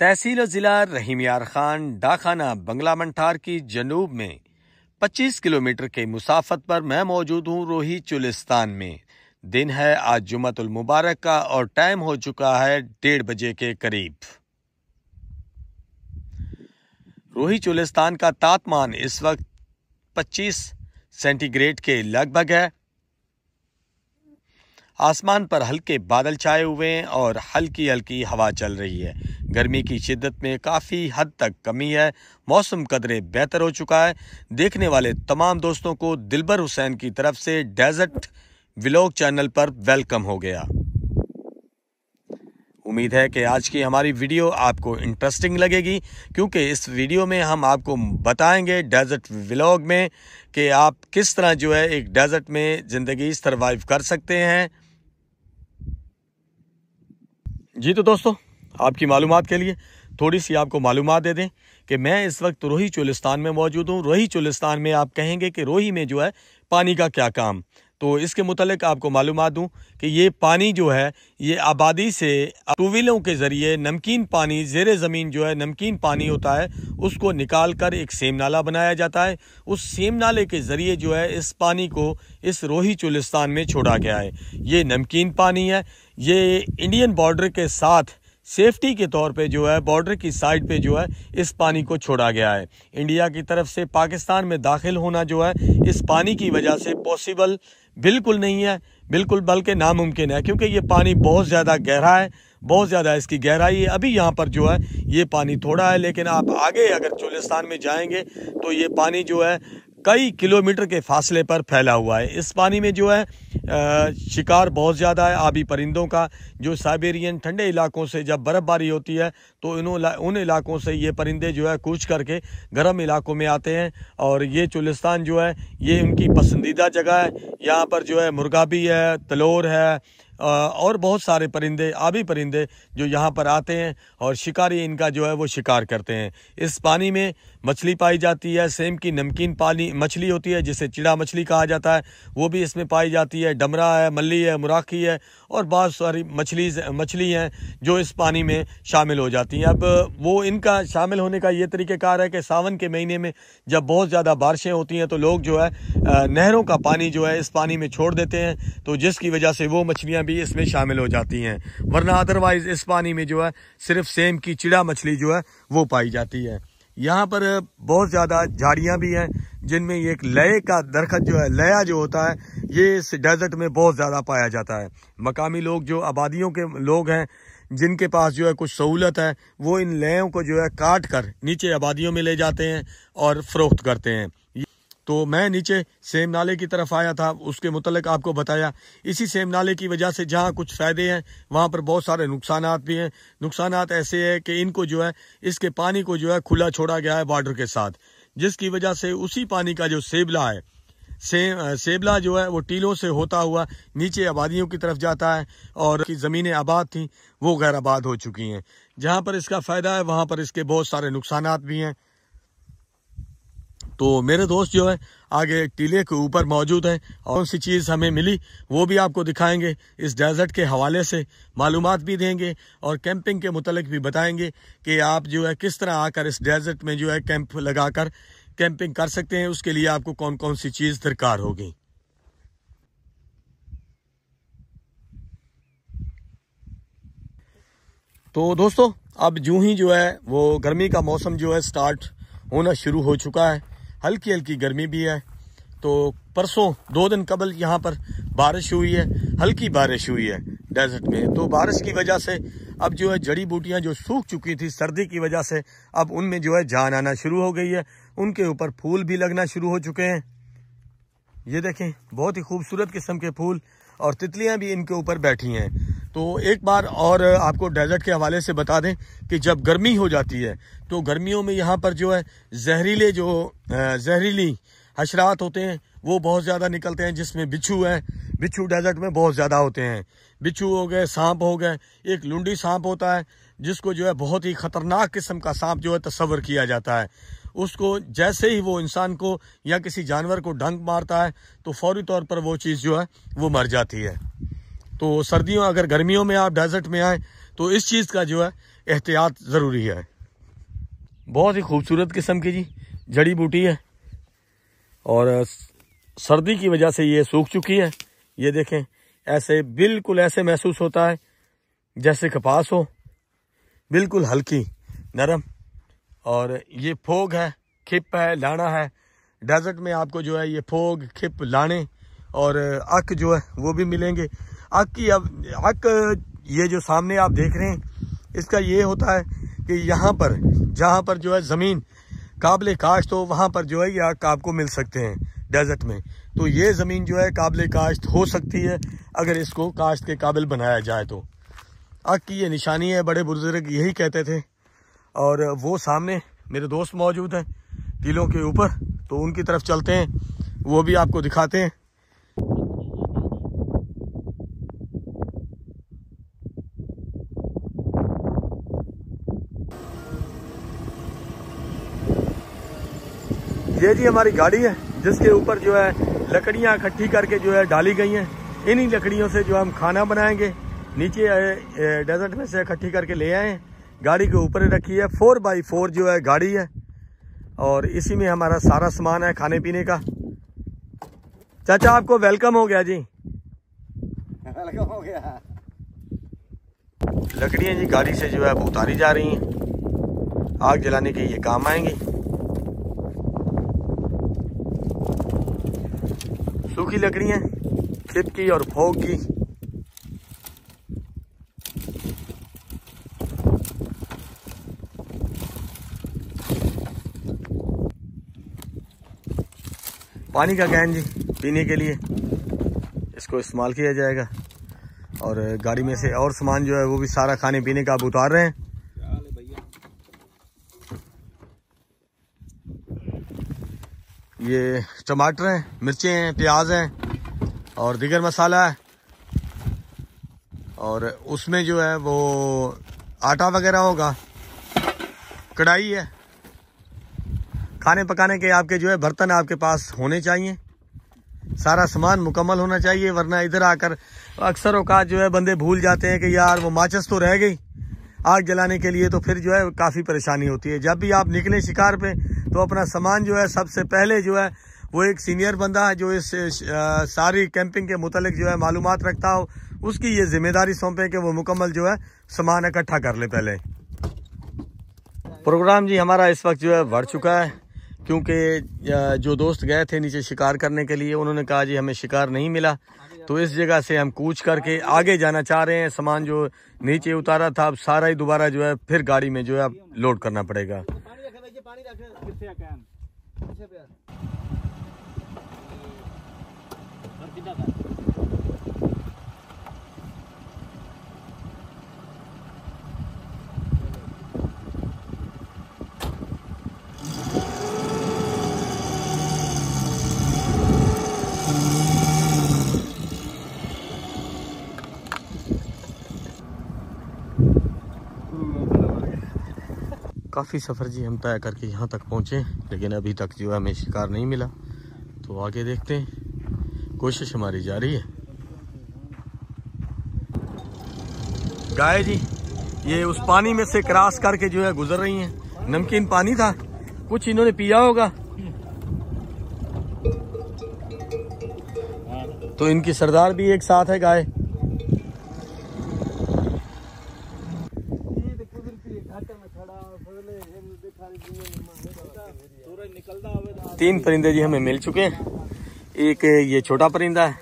तहसील जिला रहीम यार खान डाखाना बंगला मंठार की जनूब में 25 किलोमीटर के मुसाफत पर मैं मौजूद हूँ रोही चुलिस्तान में। दिन है आज जुम्मतुल मुबारक का और टाइम हो चुका है 1:30 बजे के करीब। रोही चुलिस्तान का तापमान इस वक्त 25 सेंटीग्रेड के लगभग है। आसमान पर हल्के बादल छाए हुए हैं और हल्की हल्की हवा चल रही है। गर्मी की शिद्दत में काफ़ी हद तक कमी है। मौसम कदरे बेहतर हो चुका है। देखने वाले तमाम दोस्तों को दिलबर हुसैन की तरफ से डेजर्ट व्लॉग चैनल पर वेलकम हो गया। उम्मीद है कि आज की हमारी वीडियो आपको इंटरेस्टिंग लगेगी, क्योंकि इस वीडियो में हम आपको बताएंगे डेजर्ट व्लॉग में कि आप किस तरह जो है एक डेजर्ट में ज़िंदगी सर्वाइव कर सकते हैं। जी तो दोस्तों, आपकी मालूमात के लिए थोड़ी सी आपको मालूमात दे दें कि मैं इस वक्त रोही चुलिस्तान में मौजूद हूँ। रोही चुलिस्तान में आप कहेंगे कि रोही में जो है पानी का क्या काम, तो इसके मुतालिक आपको मालूमात दूं कि ये पानी जो है ये आबादी से ट्यूबवेलों के ज़रिए नमकीन पानी ज़ेरे ज़मीन जो है नमकीन पानी होता है उसको निकाल कर एक सेम नाला बनाया जाता है। उस सेम नाले के ज़रिए जो है इस पानी को इस रोही चुलिस्तान में छोड़ा गया है। ये नमकीन पानी है। ये इंडियन बॉर्डर के साथ सेफ्टी के तौर पे जो है बॉर्डर की साइड पे जो है इस पानी को छोड़ा गया है। इंडिया की तरफ से पाकिस्तान में दाखिल होना जो है इस पानी की वजह से पॉसिबल बिल्कुल नहीं है, बिल्कुल बल्कि नामुमकिन है, क्योंकि ये पानी बहुत ज़्यादा गहरा है, बहुत ज़्यादा इसकी गहराई है। अभी यहाँ पर जो है ये पानी थोड़ा है, लेकिन आप आगे अगर चुलिस्तान में जाएंगे तो ये पानी जो है कई किलोमीटर के फासले पर फैला हुआ है। इस पानी में जो है शिकार बहुत ज़्यादा है आबी परिंदों का, जो साइबेरियन ठंडे इलाकों से जब बर्फ़बारी होती है तो उन इलाकों से ये परिंदे जो है कूच करके गर्म इलाकों में आते हैं। और ये चुलिस्तान जो है ये उनकी पसंदीदा जगह है। यहाँ पर जो है मुर्गा भी है, तलोर है और बहुत सारे परिंदे, आबी परिंदे जो यहाँ पर आते हैं और शिकारी इनका जो है वो शिकार करते हैं। इस पानी में मछली पाई जाती है। सेम की नमकीन पानी मछली होती है जिसे चिड़ा मछली कहा जाता है, वो भी इसमें पाई जाती है। डमरा है, मल्ली है, मुराखी है और बहुत सारी मछली हैं जो इस पानी में शामिल हो जाती हैं। अब वो इनका शामिल होने का ये तरीक़ेकार है कि सावन के महीने में जब बहुत ज़्यादा बारिशें होती हैं तो लोग जो है नहरों का पानी जो है इस पानी में छोड़ देते हैं, तो जिसकी वजह से वो मछलियाँ भी इसमें शामिल हो जाती हैं। वरना अदरवाइज इस पानी में जो है सिर्फ सेम की चिड़ा मछली जो है वो पाई जाती है। यहाँ पर बहुत ज़्यादा झाड़ियाँ भी हैं जिनमें ये एक लये का दरख्त जो है, लया जो होता है, ये इस डेजर्ट में बहुत ज़्यादा पाया जाता है। मकामी लोग जो आबादियों के लोग हैं जिनके पास जो है कुछ सहूलत है, वो इन लयों को जो है काट कर नीचे आबादियों में ले जाते हैं और फ़रोख्त करते हैं। तो मैं नीचे सेम नाले की तरफ आया था, उसके मुतल्लिक आपको बताया। इसी सेम नाले की वजह से जहाँ कुछ फ़ायदे हैं वहाँ पर बहुत सारे नुकसानात भी हैं। नुकसानात ऐसे हैं कि इनको जो है इसके पानी को जो है खुला छोड़ा गया है बॉर्डर के साथ, जिसकी वजह से उसी पानी का जो सेबला है, सेबला जो है वो टीलों से होता हुआ नीचे आबादियों की तरफ जाता है और ज़मीनें आबाद थी वो गैर आबाद हो चुकी हैं। जहाँ पर इसका फ़ायदा है वहाँ पर इसके बहुत सारे नुकसानात भी हैं। तो मेरे दोस्त जो है आगे टीले के ऊपर मौजूद हैं और कौन सी चीज़ हमें मिली वो भी आपको दिखाएंगे। इस डेजर्ट के हवाले से मालूमात भी देंगे और कैंपिंग के मुतालिक भी बताएंगे कि आप जो है किस तरह आकर इस डेजर्ट में जो है कैंप लगाकर कैंपिंग कर सकते हैं। उसके लिए आपको कौन कौन सी चीज़ दरकार होगी। तो दोस्तों, अब यूं ही जो है वो गर्मी का मौसम जो है स्टार्ट होना शुरू हो चुका है। हल्की हल्की गर्मी भी है। तो परसों 2 दिन कबल यहाँ पर बारिश हुई है, हल्की बारिश हुई है डेजर्ट में। तो बारिश की वजह से अब जो है जड़ी बूटियाँ जो सूख चुकी थी सर्दी की वजह से, अब उनमें जो है जान आना शुरू हो गई है। उनके ऊपर फूल भी लगना शुरू हो चुके हैं। ये देखें, बहुत ही खूबसूरत किस्म के फूल और तितलियाँ भी इनके ऊपर बैठी हैं। तो एक बार और आपको डेजर्ट के हवाले से बता दें कि जब गर्मी हो जाती है तो गर्मियों में यहाँ पर जो है जहरीली हशरात होते हैं वो बहुत ज़्यादा निकलते हैं, जिसमें बिच्छू हैं। बिच्छू डेजर्ट में बहुत ज़्यादा होते हैं। बिच्छू हो गए, सांप हो गए। एक लुंडी सांप होता है जिसको जो है बहुत ही ख़तरनाक किस्म का सांप जो है तस्वर किया जाता है। उसको जैसे ही वो इंसान को या किसी जानवर को डंक मारता है तो फौरी तौर पर वो चीज़ जो है वो मर जाती है। तो सर्दियों अगर गर्मियों में आप डेजर्ट में आए तो इस चीज़ का जो है एहतियात ज़रूरी है। बहुत ही खूबसूरत किस्म की जी जड़ी बूटी है और सर्दी की वजह से ये सूख चुकी है। ये देखें, ऐसे बिल्कुल ऐसे महसूस होता है जैसे कपास हो, बिल्कुल हल्की नरम। और ये फोग है, खिप है, लाना है। डेजर्ट में आपको जो है ये फोग, खिप, लाने और अक जो है वो भी मिलेंगे। अक ये जो सामने आप देख रहे हैं, इसका ये होता है कि यहाँ पर जहाँ पर जो है ज़मीन काबिल काश्त हो, वहाँ पर जो है ये अक आपको मिल सकते हैं डेजर्ट में। तो ये ज़मीन जो है काबिल काश्त हो सकती है अगर इसको काश्त के काबिल बनाया जाए तो। अक की ये निशानी है, बड़े बुजुर्ग यही कहते थे। और वो सामने मेरे दोस्त मौजूद हैं टीलों के ऊपर, तो उनकी तरफ चलते हैं, वो भी आपको दिखाते हैं। ये जी हमारी गाड़ी है जिसके ऊपर जो है लकड़ियां इकट्ठी करके जो है डाली गई हैं। इन्हीं लकड़ियों से जो हम खाना बनाएंगे, नीचे डेजर्ट में से इकट्ठी करके ले आए हैं, गाड़ी के ऊपर रखी है। 4x4 जो है गाड़ी है और इसी में हमारा सारा सामान है खाने पीने का। चाचा आपको वेलकम हो गया जी। वेलकम हो गया। लकड़ियां जी गाड़ी से जो है वो उतारी जा रही हैं, आग जलाने के ये काम आएंगी। सूखी लकड़ियां खिप की और फोग की। पानी का कैन जी पीने के लिए इसको इस्तेमाल किया जाएगा। और गाड़ी में से और सामान जो है वो भी सारा खाने पीने का आप उतार रहे हैं। ये टमाटर हैं, मिर्चें हैं, प्याज हैं और दीगर मसाला है। और उसमें जो है वो आटा वगैरह होगा। कढ़ाई है, खाने पकाने के आपके जो है बर्तन आपके पास होने चाहिए, सारा सामान मुकम्मल होना चाहिए। वरना इधर आकर अक्सर औकात जो है बंदे भूल जाते हैं कि यार वो माचिस तो रह गई आग जलाने के लिए, तो फिर जो है काफ़ी परेशानी होती है। जब भी आप निकले शिकार पे तो अपना सामान जो है सबसे पहले जो है वो एक सीनियर बंदा है जो इस सारी कैंपिंग के मुतालिक जो है मालूमात रखता हो, उसकी ये जिम्मेदारी सौंपे कि वो मुकम्मल जो है सामान इकट्ठा कर ले। पहले प्रोग्राम जी हमारा इस वक्त जो है बढ़ चुका है, क्योंकि जो दोस्त गए थे नीचे शिकार करने के लिए उन्होंने कहा जी हमें शिकार नहीं मिला, तो इस जगह से हम कूच करके आगे जाना चाह रहे हैं। सामान जो नीचे उतारा था अब सारा ही दोबारा जो है फिर गाड़ी में जो है अब लोड करना पड़ेगा। काफ़ी सफ़र जी हम तय करके यहाँ तक पहुँचे, लेकिन अभी तक जो है हमें शिकार नहीं मिला। तो आगे देखते हैं, कोशिश हमारी जारी है। गाय जी ये उस पानी में से क्रॉस करके जो है गुजर रही हैं। नमकीन पानी था, कुछ इन्होंने पिया होगा तो इनकी सरदार भी एक साथ है गाय। तीन परिंदे जी हमें मिल चुके हैं। एक ये छोटा परिंदा है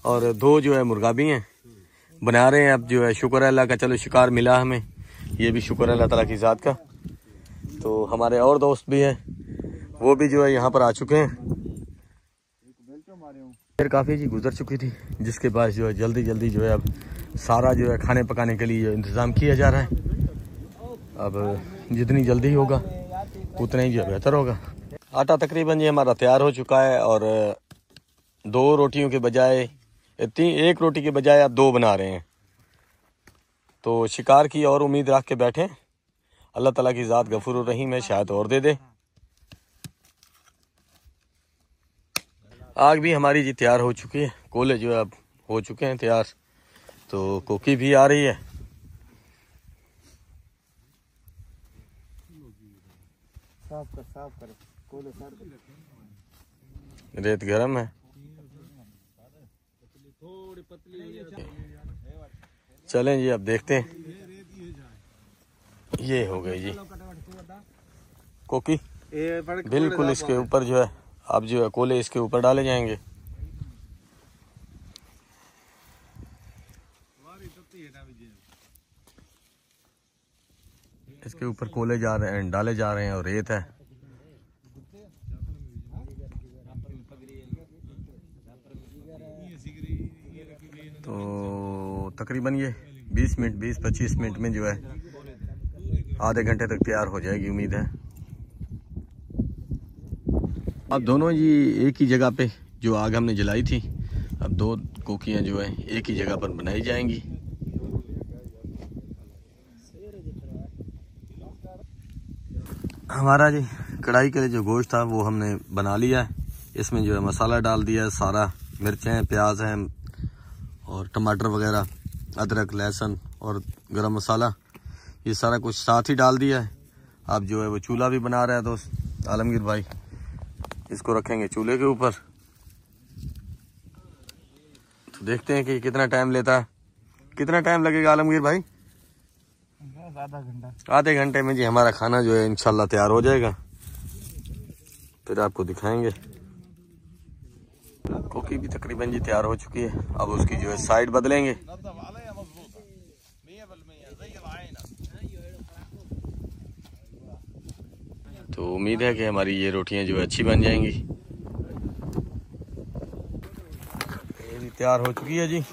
और दो जो है मुर्गा भी हैं। बना रहे हैं अब जो है, शुक्र है अल्लाह का, चलो शिकार मिला हमें, ये भी शुक्र है अल्लाह ताला की ज़ात का। तो हमारे और दोस्त भी हैं, वो भी जो है यहाँ पर आ चुके हैं। फिर काफ़ी जी गुजर चुकी थी, जिसके बाद जो है जल्दी जल्दी जो है अब सारा जो है खाने पकाने के लिए इंतज़ाम किया जा रहा है। अब जितनी जल्दी होगा उतना ही जो बेहतर होगा। आटा तकरीबन ये हमारा तैयार हो चुका है और दो रोटियों के बजाय एक रोटी के बजाय आप दो बना रहे हैं। तो शिकार की और उम्मीद रख के बैठे, अल्लाह ताला की ज़ात गफूर रहीम है, शायद और दे दे। आग भी हमारी जी तैयार हो चुकी है, कोले जो है अब हो चुके हैं तैयार। तो कोकी भी आ रही है। साफ कर कोले साफ। रेत गरम है। चलें जी, अब देखते हैं। ये हो गई जी कोकी, बिल्कुल इसके ऊपर जो है अब जो है कोले इसके ऊपर डाले जाएंगे। इसके ऊपर कोले जा रहे हैं, डाले जा रहे हैं और रेत है। तो तकरीबन ये 20-25 मिनट में जो है आधे घंटे तक तैयार हो जाएगी, उम्मीद है। अब दोनों जी एक ही जगह पे जो आग हमने जलाई थी, अब दो कोकियां जो है एक ही जगह पर बनाई जाएंगी। हमारा जी कढ़ाई के लिए जो गोश्त था वो हमने बना लिया है। इसमें जो है मसाला डाल दिया है सारा, मिर्चें, प्याज हैं और टमाटर वगैरह, अदरक, लहसुन और गरम मसाला, ये सारा कुछ साथ ही डाल दिया है। अब जो है वो चूल्हा भी बना रहा है दोस्त आलमगीर भाई, इसको रखेंगे चूल्हे के ऊपर। तो देखते हैं कि कितना टाइम लेता है। कितना टाइम लगेगा आलमगीर भाई? आधा घंटा। आधे घंटे में जी हमारा खाना जो है इंशाल्लाह तैयार हो जाएगा, फिर आपको दिखाएंगे। कोकी भी तकरीबन जी तैयार हो चुकी है। अब उसकी जो है साइड बदलेंगे। तो उम्मीद है कि हमारी ये रोटियां जो है अच्छी बन जाएंगी। ये भी तैयार हो चुकी है जी,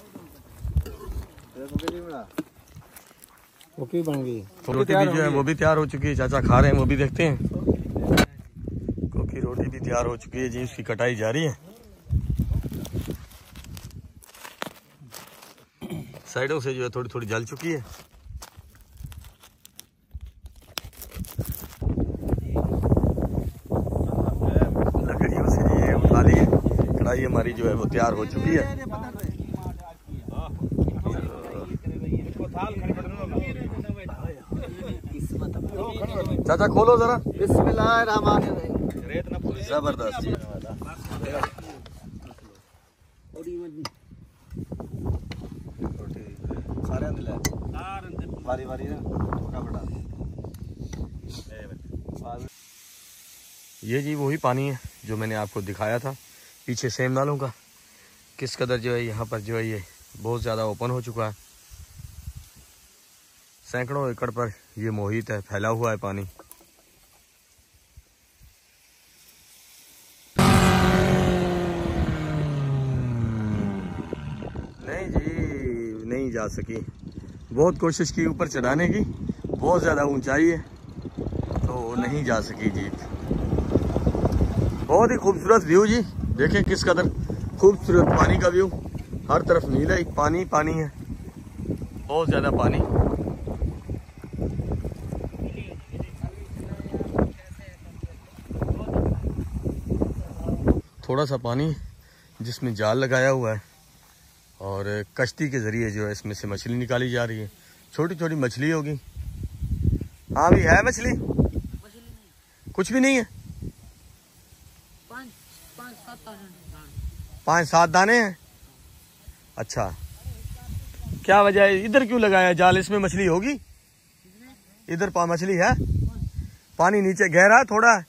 कोकी बन गई। तो रोटी भी जो है वो भी तैयार हो चुकी है। चाचा खा रहे हैं, वो भी देखते हैं। कोकी रोटी भी तैयार हो चुकी है जी, उसकी कटाई जारी है। साइडों से जो है थोड़ी थोड़ी जल चुकी है। लकड़ियों से ये उठा ली है। कढ़ाई हमारी जो है वो तैयार हो चुकी है। चाचा खोलो जरा। बिस्मिल्लाहिर्रहमानिर्रहीम। जबरदस्त जी। ये जी वही पानी है जो मैंने आपको दिखाया था पीछे सेम नालों का। किस कदर जो है यहाँ पर जो है ये बहुत ज़्यादा ओपन हो चुका है। सैकड़ों एकड़ पर ये मोहित है, फैला हुआ है पानी। नहीं जी, नहीं जा सकी। बहुत कोशिश की ऊपर चढ़ाने की, बहुत ज़्यादा ऊंचाई है तो नहीं जा सकी जीप। बहुत ही खूबसूरत व्यू जी, देखें किस कदर खूबसूरत पानी का व्यू। हर तरफ नीला ही पानी पानी है, बहुत ज़्यादा पानी। थोड़ा सा पानी जिसमें जाल लगाया हुआ है और कश्ती के ज़रिए जो है इसमें से मछली निकाली जा रही है। छोटी छोटी मछली होगी। हाँ भी है मछली? कुछ भी नहीं है। 5-7 दाने हैं। अच्छा, क्या वजह है? इधर क्यों लगाया जाल? इसमें मछली होगी? इधर मछली है? पानी नीचे गहरा थोड़ा है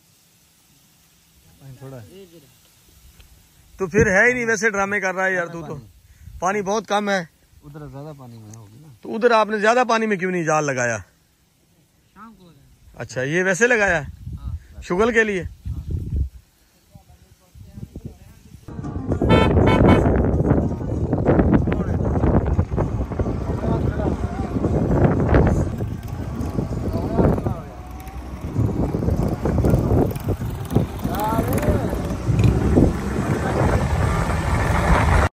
तो फिर है ही नहीं। वैसे ड्रामे कर रहा है यार तू तो। पानी बहुत कम है। उधर ज्यादा पानी में होगी ना। तो उधर आपने ज्यादा पानी में क्यों नहीं जाल लगाया? अच्छा, ये वैसे लगाया है शुगल के लिए।